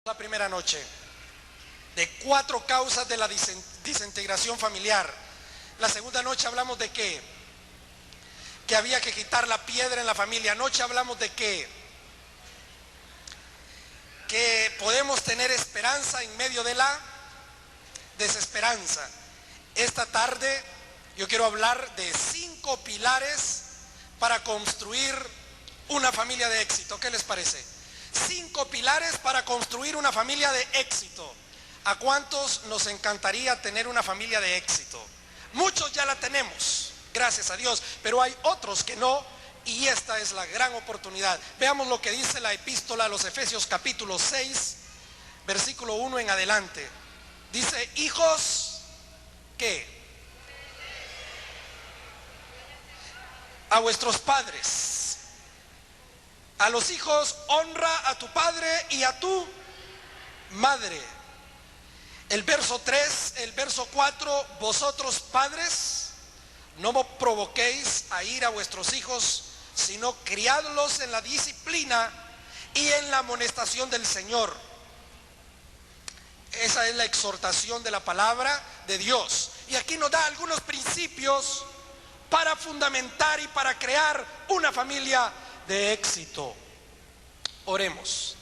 La primera noche de 4 causas de la desintegración familiar. La segunda noche hablamos de que había que quitar la piedra en la familia. Anoche hablamos de que podemos tener esperanza en medio de la desesperanza. Esta tarde yo quiero hablar de 5 pilares para construir una familia de éxito. ¿Qué les parece? 5 pilares para construir una familia de éxito. ¿A cuántos nos encantaría tener una familia de éxito? Muchos ya la tenemos, gracias a Dios, pero hay otros que no, y esta es la gran oportunidad. Veamos lo que dice la epístola a los Efesios capítulo 6, versículo 1 en adelante. Dice: hijos, ¿qué? A vuestros padres. A los hijos, honra a tu padre y a tu madre. El verso 3, el verso 4, vosotros padres, no provoquéis a ir a vuestros hijos, sino criadlos en la disciplina y en la amonestación del Señor. Esa es la exhortación de la palabra de Dios. Y aquí nos da algunos principios para fundamentar y para crear una familia de éxito. Oremos.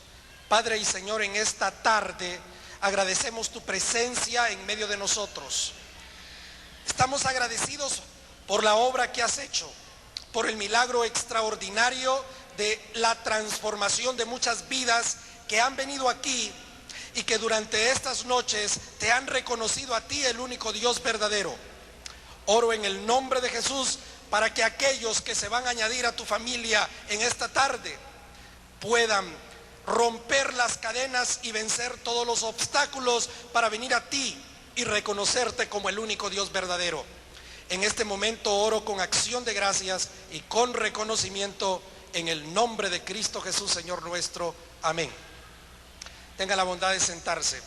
Padre y Señor, en esta tarde agradecemos tu presencia en medio de nosotros. Estamos agradecidos por la obra que has hecho, por el milagro extraordinario de la transformación de muchas vidas que han venido aquí y que durante estas noches te han reconocido a ti, el único Dios verdadero. Oro en el nombre de Jesús para que aquellos que se van a añadir a tu familia en esta tarde puedan romper las cadenas y vencer todos los obstáculos para venir a ti y reconocerte como el único Dios verdadero. En este momento oro con acción de gracias y con reconocimiento en el nombre de Cristo Jesús, Señor nuestro. Amén. Tenga la bondad de sentarse.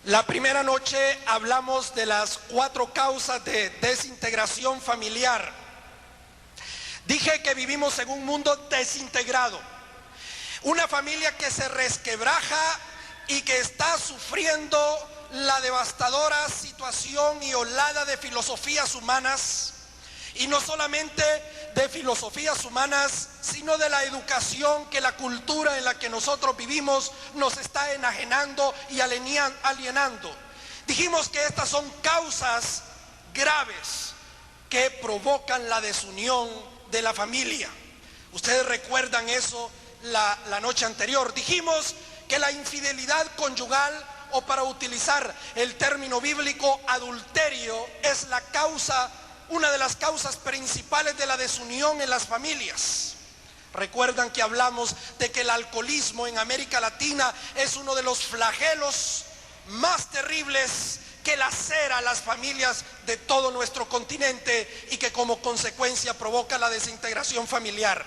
La primera noche hablamos de las 4 causas de desintegración familiar. Dije que vivimos en un mundo desintegrado, una familia que se resquebraja y que está sufriendo la devastadora situación y olada de filosofías humanas, y no solamente de filosofías humanas, sino de la educación que la cultura en la que nosotros vivimos nos está enajenando y alienando. Dijimos que estas son causas graves que provocan la desunión de la familia. Ustedes recuerdan eso la noche anterior. Dijimos que la infidelidad conyugal, o para utilizar el término bíblico, adulterio, es la causa, una de las causas principales de la desunión en las familias. Recuerdan que hablamos de que el alcoholismo en América Latina es uno de los flagelos más terribles que lacera a las familias de todo nuestro continente y que como consecuencia provoca la desintegración familiar.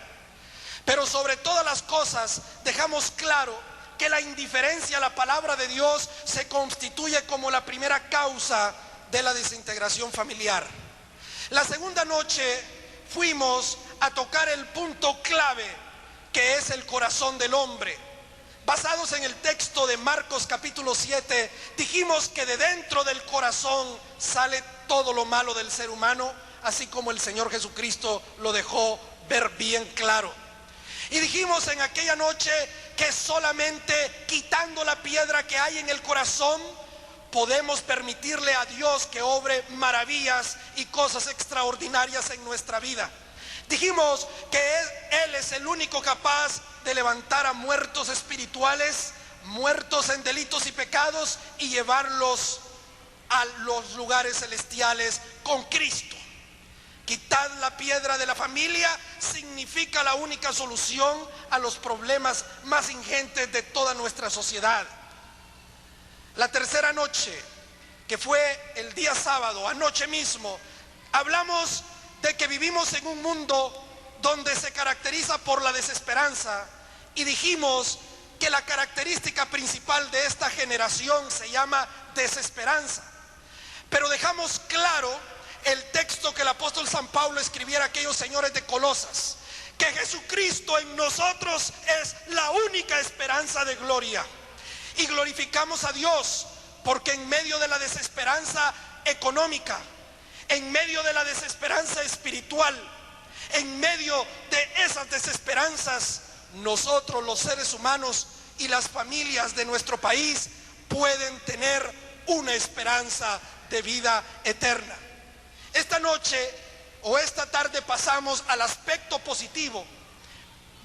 Pero sobre todas las cosas dejamos claro que la indiferencia a la palabra de Dios se constituye como la primera causa de la desintegración familiar. La segunda noche fuimos a tocar el punto clave, que es el corazón del hombre. Basados en el texto de Marcos capítulo 7, dijimos que de dentro del corazón sale todo lo malo del ser humano, así como el Señor Jesucristo lo dejó ver bien claro. Y dijimos en aquella noche que solamente quitando la piedra que hay en el corazón podemos permitirle a Dios que obre maravillas y cosas extraordinarias en nuestra vida. Dijimos que Él es el único capaz de levantar a muertos espirituales, muertos en delitos y pecados, y llevarlos a los lugares celestiales con Cristo. Quitar la piedra de la familia significa la única solución a los problemas más ingentes de toda nuestra sociedad. La tercera noche, que fue el día sábado, anoche mismo, hablamos de que vivimos en un mundo donde se caracteriza por la desesperanza, y dijimos que la característica principal de esta generación se llama desesperanza. Pero dejamos claro el texto que el apóstol San Pablo escribiera a aquellos señores de Colosas, que Jesucristo en nosotros es la única esperanza de gloria. Y glorificamos a Dios porque en medio de la desesperanza económica, en medio de la desesperanza espiritual, en medio de esas desesperanzas, nosotros los seres humanos y las familias de nuestro país pueden tener una esperanza de vida eterna. Esta noche o esta tarde pasamos al aspecto positivo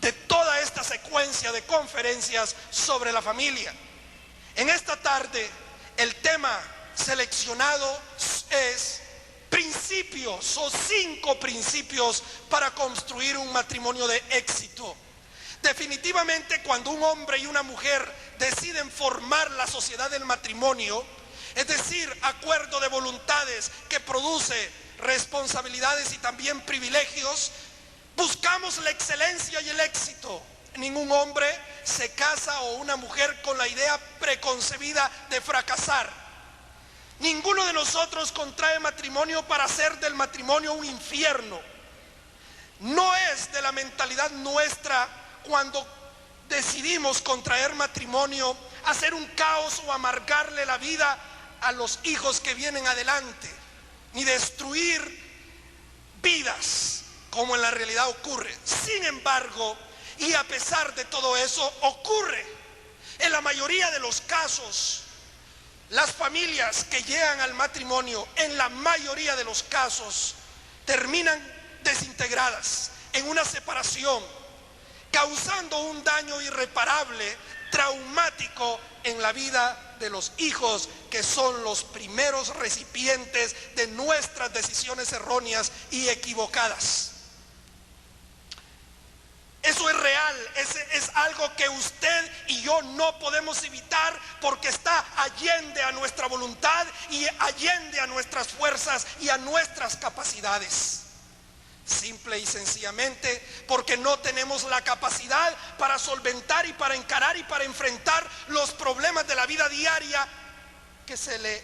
de toda esta secuencia de conferencias sobre la familia. En esta tarde el tema seleccionado es principios o 5 principios para construir un matrimonio de éxito. Definitivamente, cuando un hombre y una mujer deciden formar la sociedad del matrimonio, es decir, acuerdo de voluntades que produce responsabilidades y también privilegios, buscamos la excelencia y el éxito. Ningún hombre se casa o una mujer con la idea preconcebida de fracasar. Ninguno de nosotros contrae matrimonio para hacer del matrimonio un infierno. No es de la mentalidad nuestra cuando decidimos contraer matrimonio hacer un caos o amargarle la vida a los hijos que vienen adelante, ni destruir vidas como en la realidad ocurre. Sin embargo, y a pesar de todo eso, ocurre en la mayoría de los casos. Las familias que llegan al matrimonio, en la mayoría de los casos, terminan desintegradas en una separación, causando un daño irreparable, traumático en la vida de los hijos, que son los primeros recipientes de nuestras decisiones erróneas y equivocadas. Eso es real, es algo que usted y yo no podemos evitar porque está allende a nuestra voluntad y allende a nuestras fuerzas y a nuestras capacidades. Simple y sencillamente porque no tenemos la capacidad para solventar y para encarar y para enfrentar los problemas de la vida diaria que se le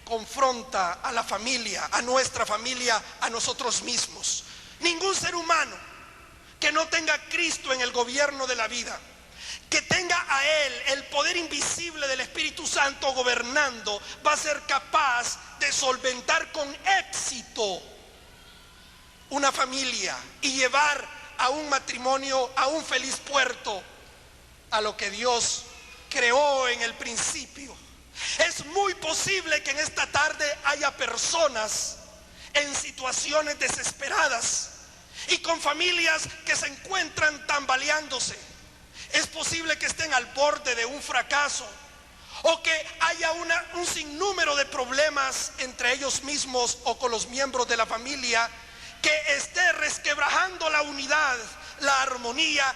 confronta a la familia, a nuestra familia, a nosotros mismos. Ningún ser humano que no tenga a Cristo en el gobierno de la vida, que tenga a Él el poder invisible del Espíritu Santo gobernando, va a ser capaz de solventar con éxito una familia y llevar a un matrimonio a un feliz puerto, a lo que Dios creó en el principio. Es muy posible que en esta tarde haya personas en situaciones desesperadas y con familias que se encuentran tambaleándose. Es posible que estén al borde de un fracaso o que haya un sinnúmero de problemas entre ellos mismos o con los miembros de la familia que esté resquebrajando la unidad, la armonía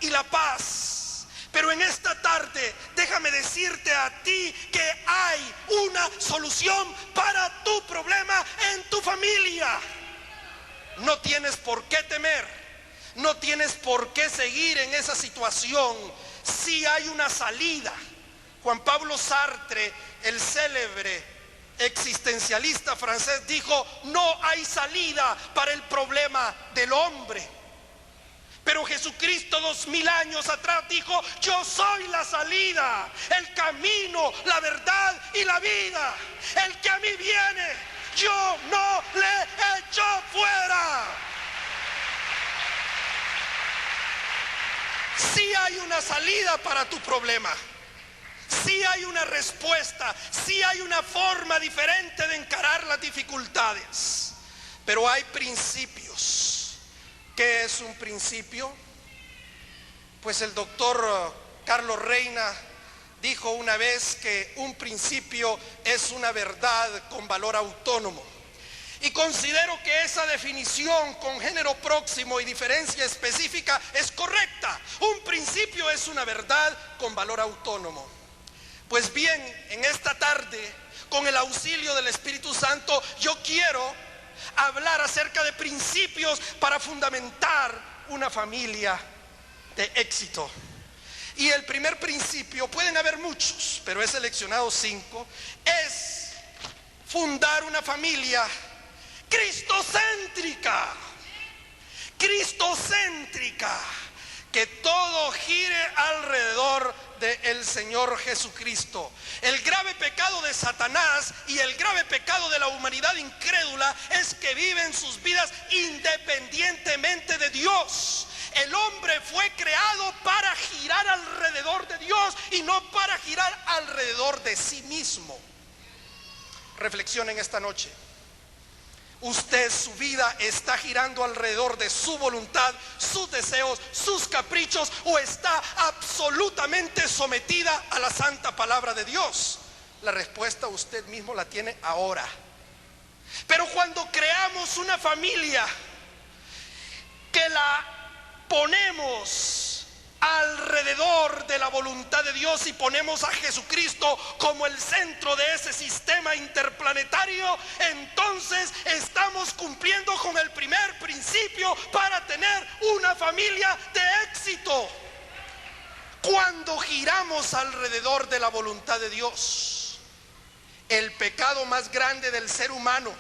y la paz. Pero en esta tarde déjame decirte a ti que hay una solución para tu problema en tu familia. No tienes por qué temer, no tienes por qué seguir en esa situación. Sí hay una salida. Juan Pablo Sartre, el célebre existencialista francés, dijo: no hay salida para el problema del hombre. Pero Jesucristo 2000 años atrás dijo: yo soy la salida, el camino, la verdad y la vida. El que a mí viene, yo no le echo fuera. Sí hay una salida para tu problema. Sí hay una respuesta, sí hay una forma diferente de encarar las dificultades, pero hay principios. ¿Qué es un principio? Pues el doctor Carlos Reina dijo una vez que un principio es una verdad con valor autónomo. Y considero que esa definición con género próximo y diferencia específica es correcta. Un principio es una verdad con valor autónomo. Pues bien, en esta tarde, con el auxilio del Espíritu Santo, yo quiero hablar acerca de principios para fundamentar una familia de éxito. Y el primer principio, pueden haber muchos, pero he seleccionado 5, es fundar una familia cristocéntrica, cristocéntrica, que todo gire alrededor del Señor Jesucristo. El grave pecado de Satanás y el grave pecado de la humanidad incrédula es que viven sus vidas independientemente de Dios. El hombre fue creado para girar alrededor de Dios y no para girar alrededor de sí mismo. Reflexionen esta noche. Usted, su vida está girando alrededor de su voluntad, sus deseos, sus caprichos, o está absolutamente sometida a la santa palabra de Dios. La respuesta usted mismo la tiene ahora. Pero cuando creamos una familia que la ponemos alrededor de la voluntad de Dios y ponemos a Jesucristo como el centro de ese sistema interplanetario, entonces estamos cumpliendo con el primer principio para tener una familia de éxito. Cuando giramos alrededor de la voluntad de Dios, el pecado más grande del ser humano,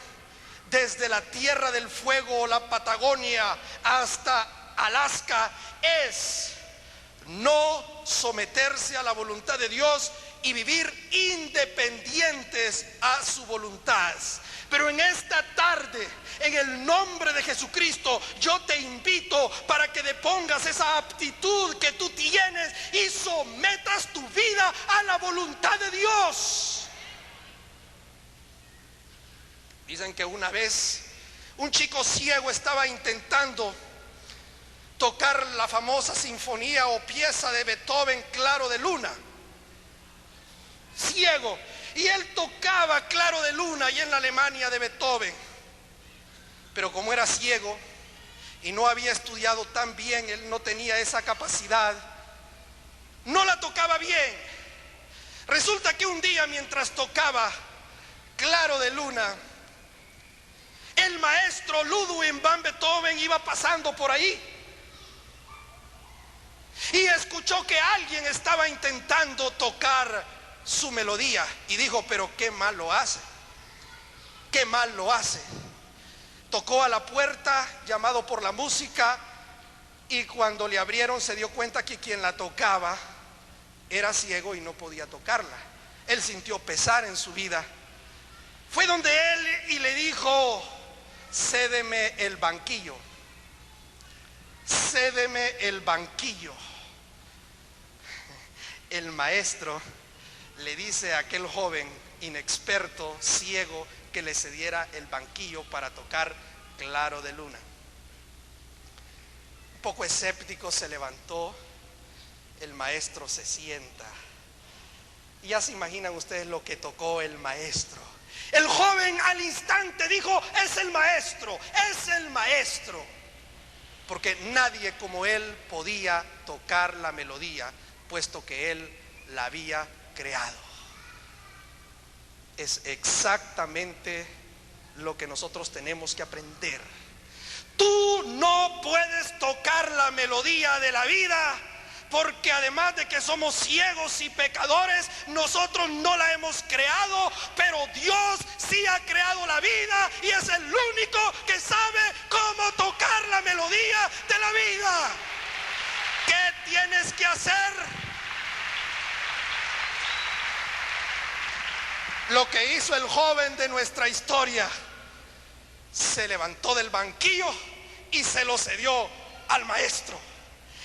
desde la Tierra del Fuego o la Patagonia hasta Alaska, es no someterse a la voluntad de Dios y vivir independientes a su voluntad. Pero en esta tarde, en el nombre de Jesucristo, yo te invito para que depongas esa aptitud que tú tienes y sometas tu vida a la voluntad de Dios. Dicen que una vez un chico ciego estaba intentando tocar la famosa sinfonía o pieza de Beethoven, Claro de Luna. Ciego. Y él tocaba Claro de Luna y en la Alemania de Beethoven. Pero como era ciego y no había estudiado tan bien, él no tenía esa capacidad, no la tocaba bien. Resulta que un día, mientras tocaba Claro de Luna, el maestro Ludwig van Beethoven iba pasando por ahí y escuchó que alguien estaba intentando tocar su melodía y dijo: pero qué mal lo hace, qué mal lo hace. Tocó a la puerta, llamado por la música, y cuando le abrieron se dio cuenta que quien la tocaba era ciego y no podía tocarla. Él sintió pesar en su vida. Fue donde él y le dijo: cédeme el banquillo, cédeme el banquillo. El maestro le dice a aquel joven inexperto, ciego, que le cediera el banquillo para tocar Claro de Luna. Un poco escéptico se levantó, el maestro se sienta y ya se imaginan ustedes lo que tocó el maestro. El joven al instante dijo: es el maestro, es el maestro, porque nadie como él podía tocar la melodía, puesto que él la había creado. Es exactamente lo que nosotros tenemos que aprender. Tú no puedes tocar la melodía de la vida, porque además de que somos ciegos y pecadores, nosotros no la hemos creado, pero Dios sí ha creado la vida y es el único que sabe cómo tocar la melodía de la vida. ¿Qué tienes que hacer? Lo que hizo el joven de nuestra historia: se levantó del banquillo y se lo cedió al maestro.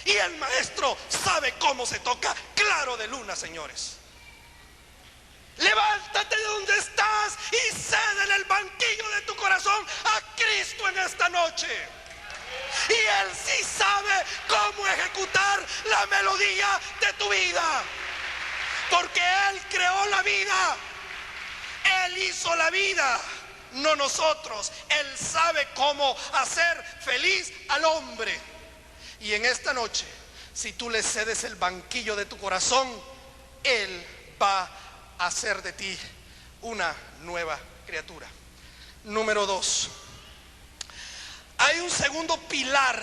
Y el maestro sabe cómo se toca Claro de Luna, señores. Levántate de donde estás y cédele el banquillo de tu corazón a Cristo en esta noche. Y Él sí sabe cómo ejecutar la melodía de tu vida, porque Él creó la vida. Él hizo la vida, no nosotros. Él sabe cómo hacer feliz al hombre. Y en esta noche, si tú le cedes el banquillo de tu corazón, Él va a hacer de ti una nueva criatura. Número 2. Hay un segundo pilar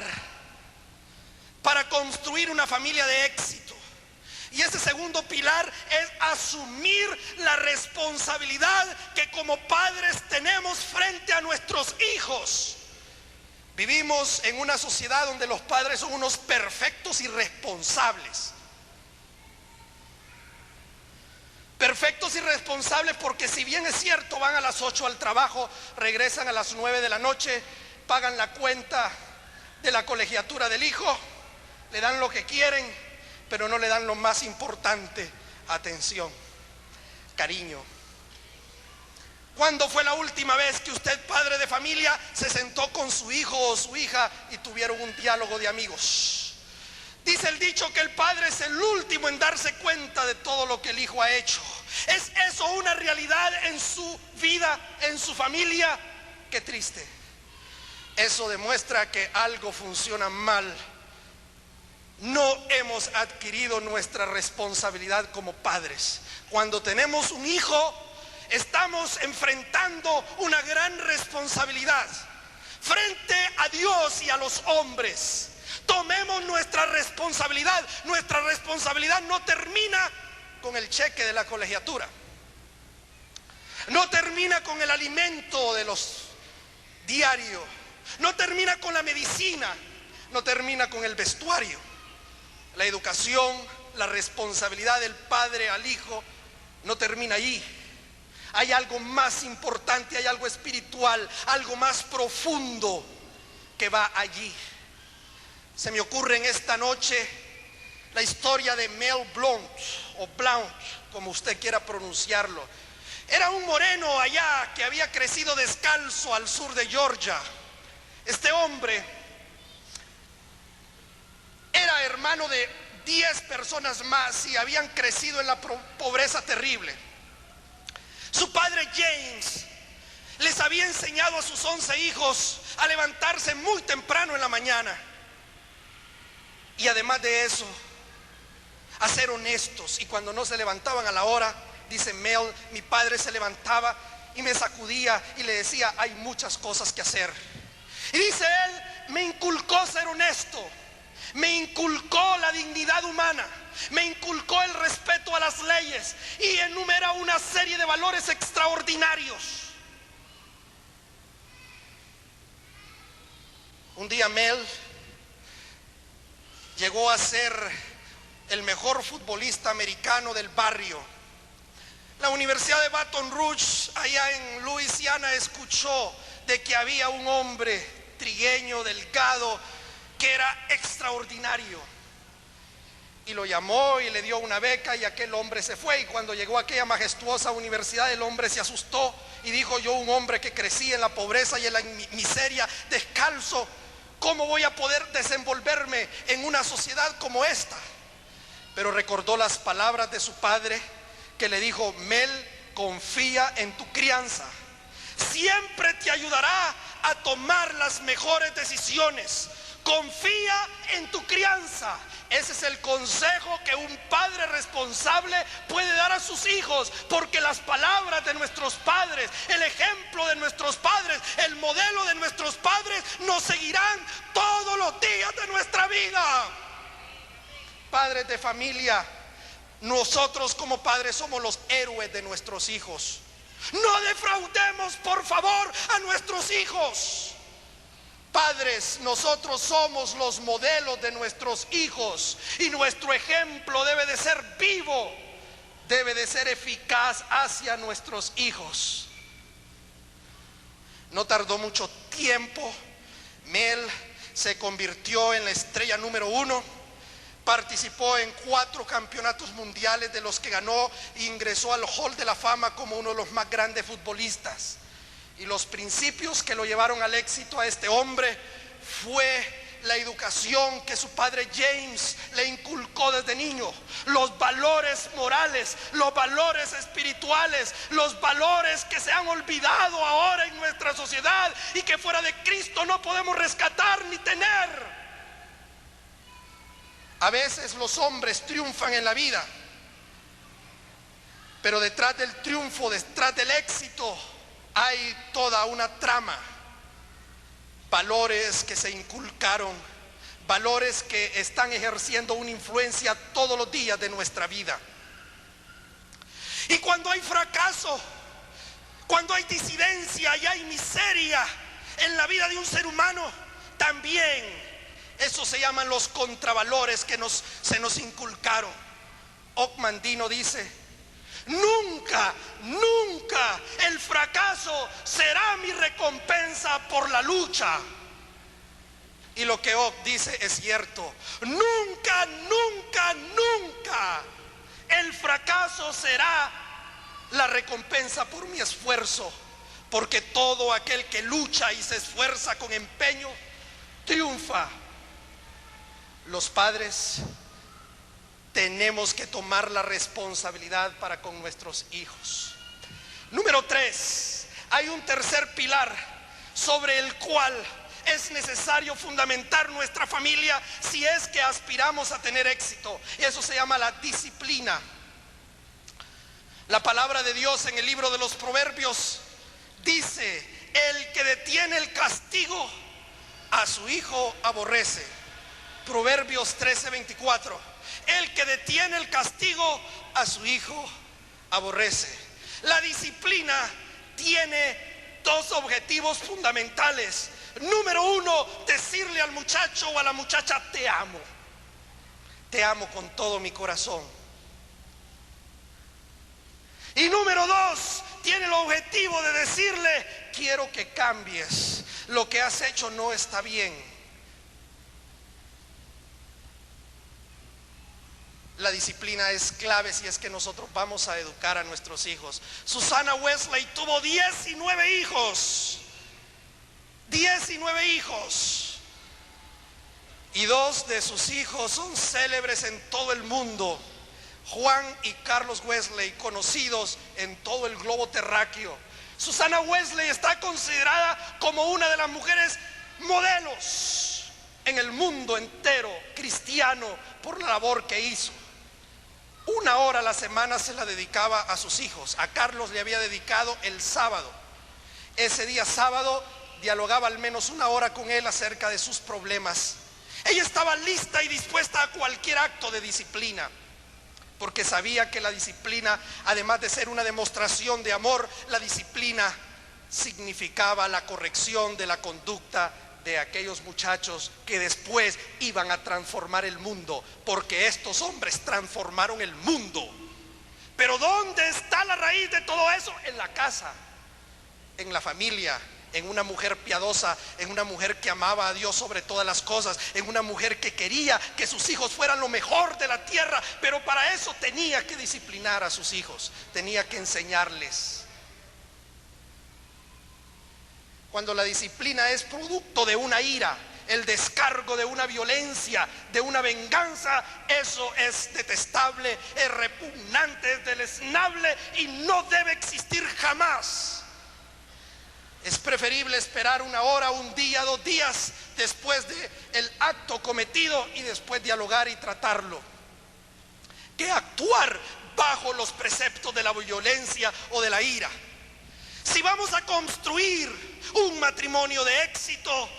para construir una familia de éxito. Y ese segundo pilar es asumir la responsabilidad que como padres tenemos frente a nuestros hijos. Vivimos en una sociedad donde los padres son unos perfectos irresponsables. Perfectos irresponsables porque, si bien es cierto, van a las 8 al trabajo, regresan a las 9 de la noche, pagan la cuenta de la colegiatura del hijo, le dan lo que quieren, pero no le dan lo más importante: atención, cariño. ¿Cuándo fue la última vez que usted, padre de familia, se sentó con su hijo o su hija y tuvieron un diálogo de amigos? Dice el dicho que el padre es el último en darse cuenta de todo lo que el hijo ha hecho. ¿Es eso una realidad en su vida, en su familia? Qué triste. Eso demuestra que algo funciona mal. No hemos adquirido nuestra responsabilidad como padres. Cuando tenemos un hijo, estamos enfrentando una gran responsabilidad frente a Dios y a los hombres. Tomemos nuestra responsabilidad. Nuestra responsabilidad no termina con el cheque de la colegiatura, no termina con el alimento de los diarios, no termina con la medicina, no termina con el vestuario. La educación, la responsabilidad del padre al hijo no termina allí. Hay algo más importante, hay algo espiritual, algo más profundo que va allí. Se me ocurre en esta noche la historia de Mel Blount, o Blount, como usted quiera pronunciarlo. Era un moreno allá que había crecido descalzo al sur de Georgia. Este hombre era hermano de 10 personas más y habían crecido en la pobreza terrible. Su padre James les había enseñado a sus 11 hijos a levantarse muy temprano en la mañana, y además de eso, a ser honestos. Y cuando no se levantaban a la hora, dice Mel, mi padre se levantaba y me sacudía y le decía: hay muchas cosas que hacer. Y dice él, me inculcó ser honesto, me inculcó la dignidad humana, me inculcó el respeto a las leyes, y enumera una serie de valores extraordinarios. Un día Mel llegó a ser el mejor futbolista americano del barrio. La Universidad de Baton Rouge, allá en Luisiana, escuchó de que había un hombre trigueño, delgado, que era extraordinario, y lo llamó y le dio una beca, y aquel hombre se fue. Y cuando llegó a aquella majestuosa universidad, el hombre se asustó y dijo: yo, un hombre que crecí en la pobreza y en la miseria, descalzo, ¿cómo voy a poder desenvolverme en una sociedad como esta? Pero recordó las palabras de su padre, que le dijo: Mel, confía en tu crianza, siempre te ayudará a tomar las mejores decisiones. Confía en tu crianza. Ese es el consejo que un padre responsable puede dar a sus hijos, porque las palabras de nuestros padres, el ejemplo de nuestros padres, el modelo de nuestros padres nos seguirán todos los días de nuestra vida. Padres de familia, nosotros como padres somos los héroes de nuestros hijos. No defraudemos, por favor, a nuestros hijos. Padres, nosotros somos los modelos de nuestros hijos, y nuestro ejemplo debe de ser vivo, debe de ser eficaz hacia nuestros hijos. No tardó mucho tiempo, Mel se convirtió en la estrella número 1. Participó en 4 campeonatos mundiales, de los que ganó, e ingresó al Hall de la Fama como uno de los más grandes futbolistas. Y los principios que lo llevaron al éxito a este hombre fue la educación que su padre James le inculcó desde niño. Los valores morales, los valores espirituales, los valores que se han olvidado ahora en nuestra sociedad y que fuera de Cristo no podemos rescatar ni tener. A veces los hombres triunfan en la vida, pero detrás del triunfo, detrás del éxito, hay toda una trama. Valores que se inculcaron, valores que están ejerciendo una influencia todos los días de nuestra vida. Y cuando hay fracaso, cuando hay disidencia y hay miseria en la vida de un ser humano, también eso se llaman los contravalores que se nos inculcaron. Ockmandino dice: nunca, nunca el fracaso será mi recompensa por la lucha. Y lo que Ock dice es cierto: nunca, nunca, nunca el fracaso será la recompensa por mi esfuerzo, porque todo aquel que lucha y se esfuerza con empeño triunfa. Los padres tenemos que tomar la responsabilidad para con nuestros hijos. Número 3, hay un tercer pilar sobre el cual es necesario fundamentar nuestra familia si es que aspiramos a tener éxito, y eso se llama la disciplina. La palabra de Dios en el libro de los Proverbios dice: el que detiene el castigo a su hijo aborrece. Proverbios 13:24. El que detiene el castigo a su hijo aborrece. La disciplina tiene dos objetivos fundamentales. Número 1, decirle al muchacho o a la muchacha: te amo. Te amo con todo mi corazón. Y número 2, tiene el objetivo de decirle: quiero que cambies. Lo que has hecho no está bien. La disciplina es clave si es que nosotros vamos a educar a nuestros hijos. Susanna Wesley tuvo 19 hijos. 19 hijos. Y 2 de sus hijos son célebres en todo el mundo: Juan y Carlos Wesley, conocidos en todo el globo terráqueo. Susanna Wesley está considerada como una de las mujeres modelos en el mundo entero cristiano por la labor que hizo. 1 hora a la semana se la dedicaba a sus hijos. A Carlos le había dedicado el sábado. Ese día sábado dialogaba al menos 1 hora con él acerca de sus problemas. Ella estaba lista y dispuesta a cualquier acto de disciplina, porque sabía que la disciplina, además de ser una demostración de amor, la disciplina significaba la corrección de la conducta de aquellos muchachos que después iban a transformar el mundo, porque estos hombres transformaron el mundo. Pero ¿dónde está la raíz de todo eso? En la casa, en la familia, en una mujer piadosa, en una mujer que amaba a Dios sobre todas las cosas, en una mujer que quería que sus hijos fueran lo mejor de la tierra, pero para eso tenía que disciplinar a sus hijos, tenía que enseñarles. Cuando la disciplina es producto de una ira, el descargo de una violencia, de una venganza, eso es detestable, es repugnante, es deleznable y no debe existir jamás. Es preferible esperar 1 hora, 1 día, 2 días después del acto cometido y después dialogar y tratarlo, que actuar bajo los preceptos de la violencia o de la ira. Si vamos a construir un matrimonio de éxito,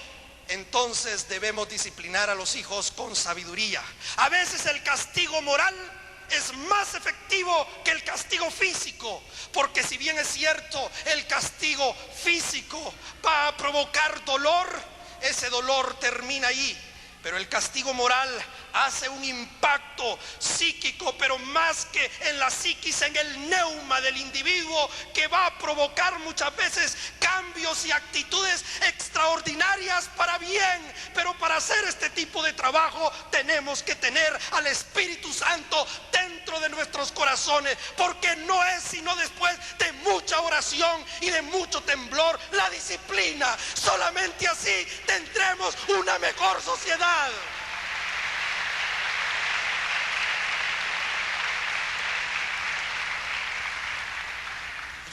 entonces debemos disciplinar a los hijos con sabiduría. A veces el castigo moral es más efectivo que el castigo físico, porque si bien es cierto, el castigo físico va a provocar dolor, ese dolor termina ahí. Pero el castigo moral hace un impacto psíquico, pero más que en la psiquis, en el neuma del individuo, que va a provocar muchas veces cambios y actitudes extraordinarias para bien. Pero para hacer este tipo de trabajo tenemos que tener al Espíritu Santo dentro de nuestros corazones, porque no es sino después de mucha oración y de mucho temblor la disciplina. Solamente así tendremos una mejor sociedad.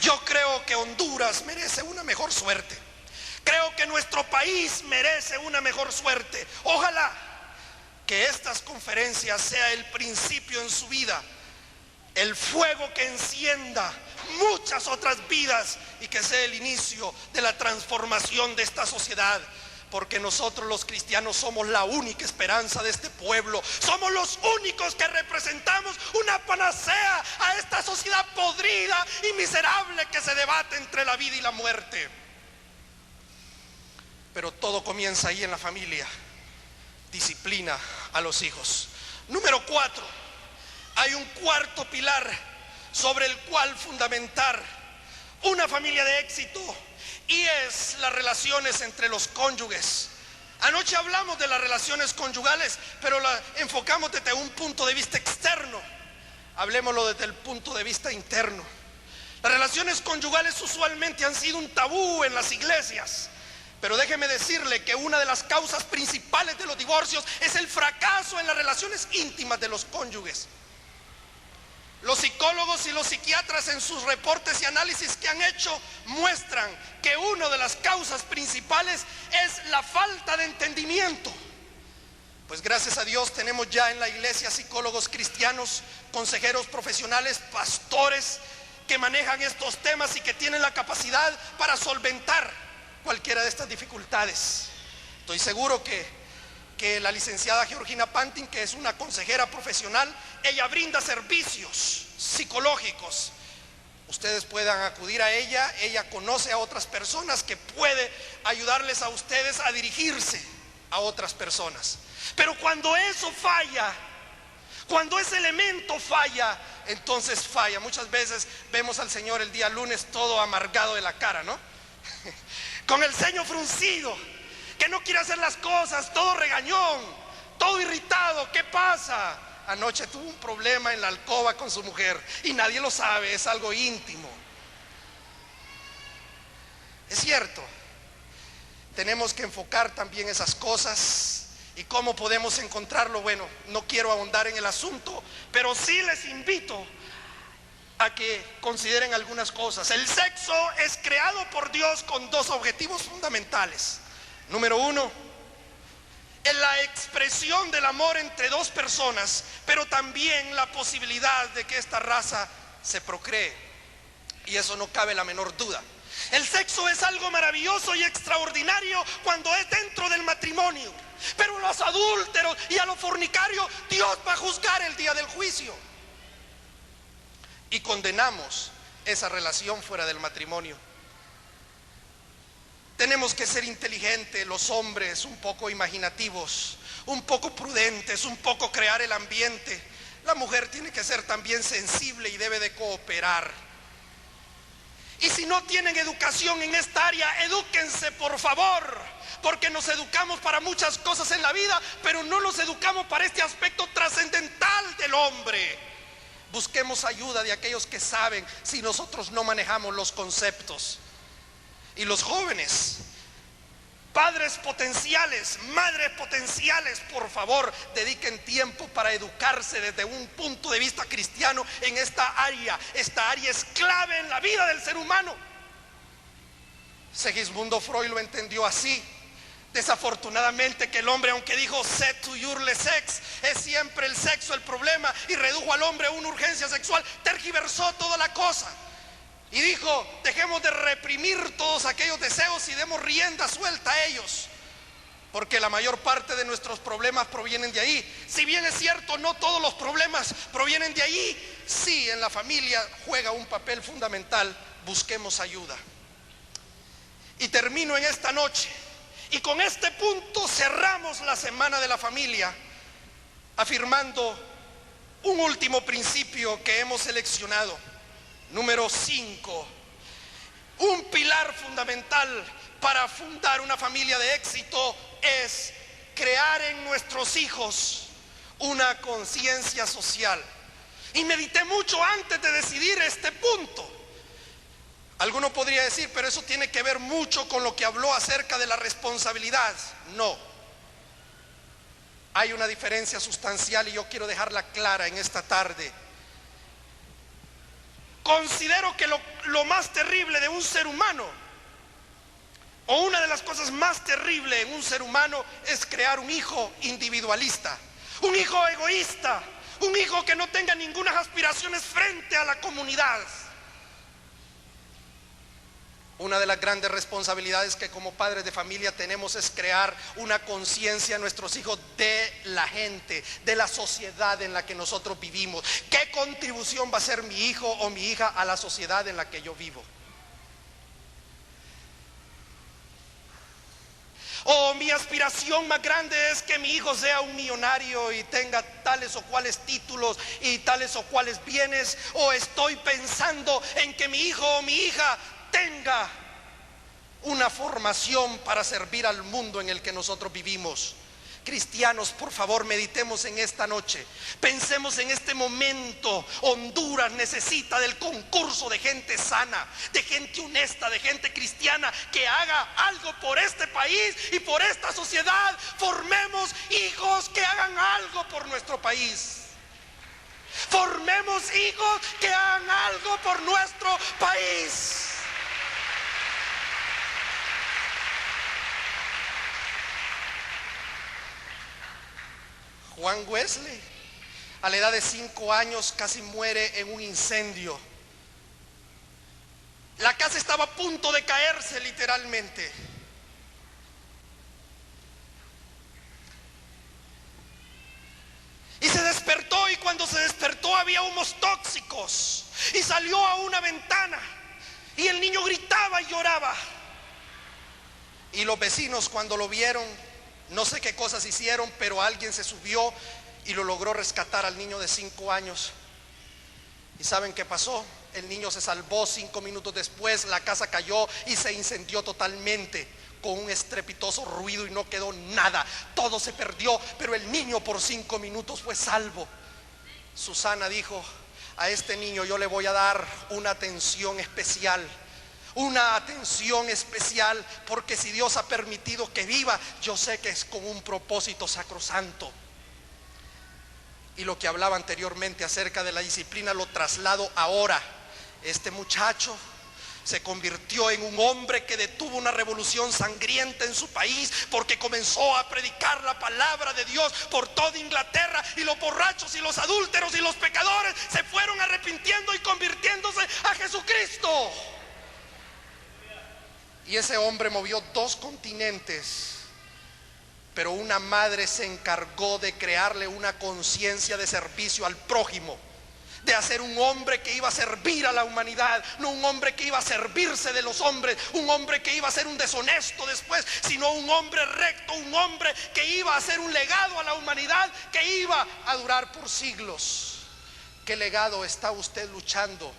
Yo creo que Honduras merece una mejor suerte. Creo que nuestro país merece una mejor suerte. Ojalá que estas conferencias sea el principio en su vida, el fuego que encienda muchas otras vidas y que sea el inicio de la transformación de esta sociedad. porque nosotros los cristianos somos la única esperanza de este pueblo. Somos los únicos que representamos una panacea a esta sociedad podrida y miserable que se debate entre la vida y la muerte. Pero todo comienza ahí en la familia. Disciplina a los hijos. Número 4, hay un cuarto pilar sobre el cual fundamentar una familia de éxito, y es las relaciones entre los cónyuges. Anoche hablamos de las relaciones conyugales, pero la enfocamos desde un punto de vista externo. Hablemoslo desde el punto de vista interno. Las relaciones conyugales usualmente han sido un tabú en las iglesias, pero déjeme decirle que una de las causas principales de los divorcios es el fracaso en las relaciones íntimas de los cónyuges. Los psicólogos y los psiquiatras en sus reportes y análisis que han hecho muestran que una de las causas principales es la falta de entendimiento. Pues gracias a Dios tenemos ya en la iglesia psicólogos cristianos, consejeros profesionales, pastores que manejan estos temas y que tienen la capacidad para solventar cualquiera de estas dificultades. Estoy seguro que la licenciada Georgina Pantin, que es una consejera profesional, ella brinda servicios psicológicos. Ustedes puedan acudir a ella. Ella conoce a otras personas que puede ayudarles a ustedes a dirigirse a otras personas. Pero cuando eso falla, cuando ese elemento falla, entonces falla. Muchas veces vemos al Señor el día lunes todo amargado de la cara, ¿no? Con el ceño fruncido, que no quiere hacer las cosas, todo regañón, todo irritado. ¿Qué pasa? Anoche tuvo un problema en la alcoba con su mujer y nadie lo sabe, es algo íntimo. Es cierto, tenemos que enfocar también esas cosas. ¿Y cómo podemos encontrarlo? Bueno, no quiero ahondar en el asunto, pero sí les invito a que consideren algunas cosas. El sexo es creado por Dios con dos objetivos fundamentales. Número 1, es la expresión del amor entre dos personas, pero también la posibilidad de que esta raza se procree. Y eso no cabe la menor duda. El sexo es algo maravilloso y extraordinario cuando es dentro del matrimonio. Pero a los adúlteros y a los fornicarios, Dios va a juzgar el día del juicio. Y condenamos esa relación fuera del matrimonio. Tenemos que ser inteligentes los hombres, un poco imaginativos, un poco prudentes, un poco crear el ambiente. La mujer tiene que ser también sensible y debe de cooperar. Y si no tienen educación en esta área, edúquense por favor, porque nos educamos para muchas cosas en la vida, pero no nos educamos para este aspecto trascendental del hombre. Busquemos ayuda de aquellos que saben si nosotros no manejamos los conceptos. Y los jóvenes, padres potenciales, madres potenciales, por favor, dediquen tiempo para educarse desde un punto de vista cristiano en esta área. Esta área es clave en la vida del ser humano. Segismundo Freud lo entendió así. Desafortunadamente que el hombre, aunque dijo set to your sex, es siempre el sexo el problema, y redujo al hombre a una urgencia sexual, tergiversó toda la cosa. Y dijo, dejemos de reprimir todos aquellos deseos y demos rienda suelta a ellos, porque la mayor parte de nuestros problemas provienen de ahí. Si bien es cierto, no todos los problemas provienen de ahí, sí, en la familia juega un papel fundamental. Busquemos ayuda. Y termino en esta noche, y con este punto cerramos la semana de la familia, afirmando un último principio que hemos seleccionado. Número 5, un pilar fundamental para fundar una familia de éxito es crear en nuestros hijos una conciencia social. Y medité mucho antes de decidir este punto. Alguno podría decir, pero eso tiene que ver mucho con lo que habló acerca de la responsabilidad. No, hay una diferencia sustancial y yo quiero dejarla clara en esta tarde. Considero que lo más terrible de un ser humano, o una de las cosas más terribles en un ser humano, es crear un hijo individualista, un hijo egoísta, un hijo que no tenga ninguna aspiraciones frente a la comunidad. Una de las grandes responsabilidades que como padres de familia tenemos es crear una conciencia en nuestros hijos de la gente, de la sociedad en la que nosotros vivimos. ¿Qué contribución va a hacer mi hijo o mi hija a la sociedad en la que yo vivo? O mi aspiración más grande es que mi hijo sea un millonario y tenga tales o cuales títulos y tales o cuales bienes. O estoy pensando en que mi hijo o mi hija tenga una formación para servir al mundo en el que nosotros vivimos. Cristianos, por favor, meditemos en esta noche. Pensemos en este momento. Honduras necesita del concurso de gente sana, de gente honesta, de gente cristiana que haga algo por este país y por esta sociedad. Formemos hijos que hagan algo por nuestro país. Formemos hijos que hagan algo por nuestro país. Juan Wesley, a la edad de 5 años, casi muere en un incendio. La casa estaba a punto de caerse literalmente. Y se despertó, y cuando se despertó había humos tóxicos. Y salió a una ventana y el niño gritaba y lloraba. Y los vecinos, cuando lo vieron, no sé qué cosas hicieron, pero alguien se subió y lo logró rescatar al niño de 5 años. ¿Y saben qué pasó? El niño se salvó. 5 minutos después la casa cayó y se incendió totalmente con un estrepitoso ruido y no quedó nada. Todo se perdió, pero el niño por 5 minutos fue salvo. Susana dijo: a este niño yo le voy a dar una atención especial. Una atención especial, porque si Dios ha permitido que viva, yo sé que es con un propósito sacrosanto. Y lo que hablaba anteriormente acerca de la disciplina lo traslado ahora. Este muchacho se convirtió en un hombre que detuvo una revolución sangrienta en su país, porque comenzó a predicar la palabra de Dios por toda Inglaterra, y los borrachos y los adúlteros y los pecadores se fueron arrepintiendo y convirtiéndose a Jesucristo. Y ese hombre movió 2 continentes, pero una madre se encargó de crearle una conciencia de servicio al prójimo, de hacer un hombre que iba a servir a la humanidad, no un hombre que iba a servirse de los hombres, un hombre que iba a ser un deshonesto después, sino un hombre recto, un hombre que iba a hacer un legado a la humanidad que iba a durar por siglos. ¿Qué legado está usted luchando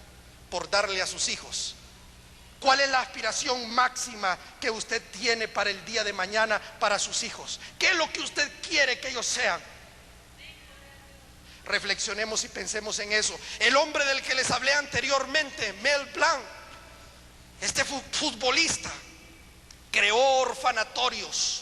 por darle a sus hijos? ¿Cuál es la aspiración máxima que usted tiene para el día de mañana para sus hijos? ¿Qué es lo que usted quiere que ellos sean? Reflexionemos y pensemos en eso. El hombre del que les hablé anteriormente, Mel Blanc, este futbolista, creó orfanatorios.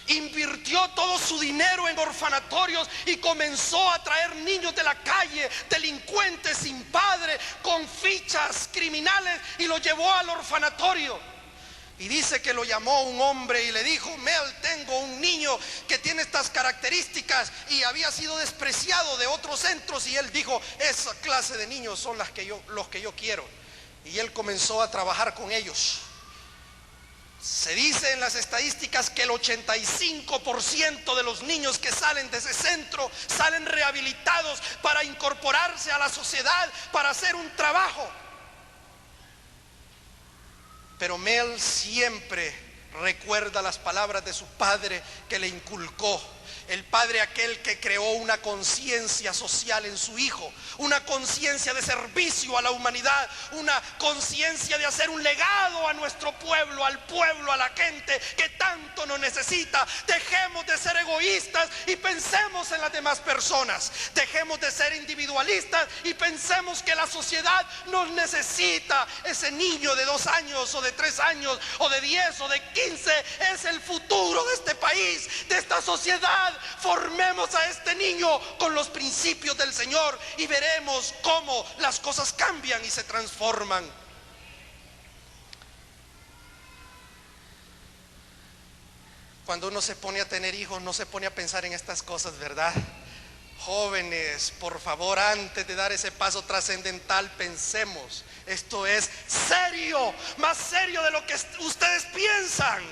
Invirtió todo su dinero en orfanatorios y comenzó a traer niños de la calle, delincuentes sin padre, con fichas criminales, y los llevó al orfanatorio. Y dice que lo llamó un hombre y le dijo: Mel, tengo un niño que tiene estas características y había sido despreciado de otros centros. Y él dijo: esa clase de niños son los que yo quiero. Y él comenzó a trabajar con ellos. Se dice en las estadísticas que el 85% de los niños que salen de ese centro salen rehabilitados para incorporarse a la sociedad, para hacer un trabajo. Pero Mel siempre recuerda las palabras de su padre que le inculcó. El padre, aquel que creó una conciencia social en su hijo, una conciencia de servicio a la humanidad, una conciencia de hacer un legado a nuestro pueblo, a la gente que tanto nos necesita. Dejemos de ser egoístas y pensemos en las demás personas. Dejemos de ser individualistas y pensemos que la sociedad nos necesita. Ese niño de 2 años o de 3 años o de 10 o de 15 es el futuro de este país, de esta sociedad. Formemos a este niño con los principios del Señor y veremos cómo las cosas cambian y se transforman. Cuando uno se pone a tener hijos, no se pone a pensar en estas cosas, ¿verdad? Jóvenes, por favor, antes de dar ese paso trascendental, pensemos. Esto es serio, más serio de lo que ustedes piensan.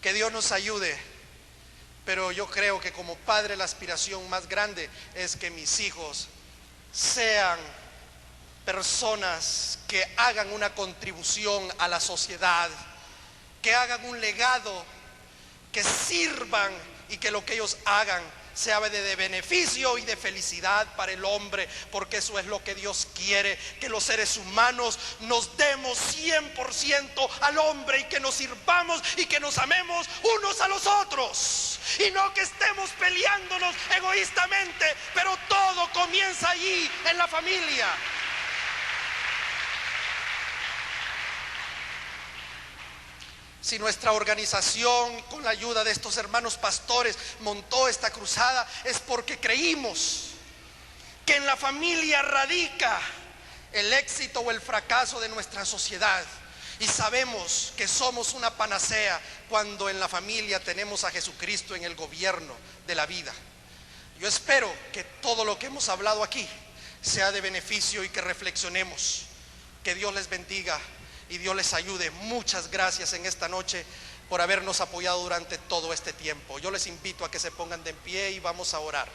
Que Dios nos ayude. Pero yo creo que como padre la aspiración más grande es que mis hijos sean personas que hagan una contribución a la sociedad, que hagan un legado, que sirvan, y que lo que ellos hagan sea de beneficio y de felicidad para el hombre, porque eso es lo que Dios quiere, que los seres humanos nos demos 100% al hombre y que nos sirvamos y que nos amemos unos a los otros, y no que estemos peleándonos egoístamente, pero todo comienza allí en la familia. Si nuestra organización, con la ayuda de estos hermanos pastores, montó esta cruzada, es porque creímos que en la familia radica el éxito o el fracaso de nuestra sociedad. Y sabemos que somos una panacea cuando en la familia tenemos a Jesucristo en el gobierno de la vida. Yo espero que todo lo que hemos hablado aquí sea de beneficio y que reflexionemos. Que Dios les bendiga y Dios les ayude. Muchas gracias en esta noche por habernos apoyado durante todo este tiempo. Yo les invito a que se pongan de pie y vamos a orar.